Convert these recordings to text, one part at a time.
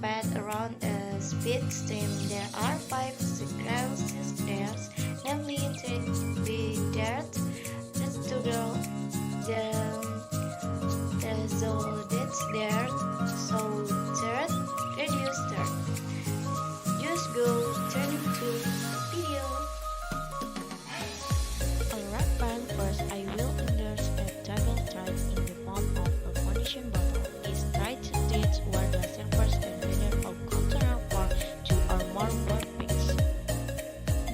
sped around a speed stream. There are 5 sequences there, namely the dirt, the girl, the results there, so dirt, reduce dirt. Just go turning to video. Alright friend, first I will endorse a table type in the form of a foundation bottle. This trait states where the surface and whether of container for 2 or more workpicks.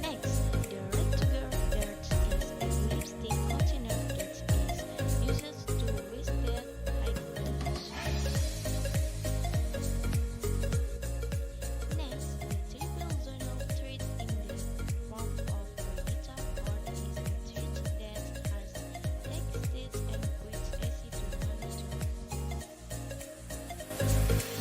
Next, the rectangular dirt is a lipstick container that is used to withstand high voltage. Next, the triple zonal thread in the form of a guitar chord is a thread that has texted and quits AC to monitor.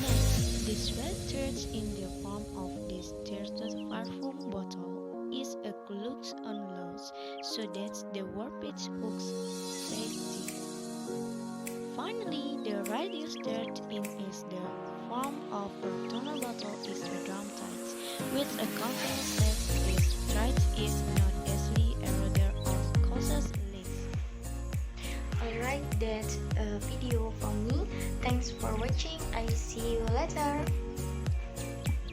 Next, the thread threads in the form of this third perfume bottle is a clutch on loose, so that the warpage hooks safety. Finally, the radius dirt in is the form of a tunnel bottle is a drum tight, with a constant that this tight is not easily eroded or causes leaks. Alright, that's a video from me. Thanks for watching. I see you later.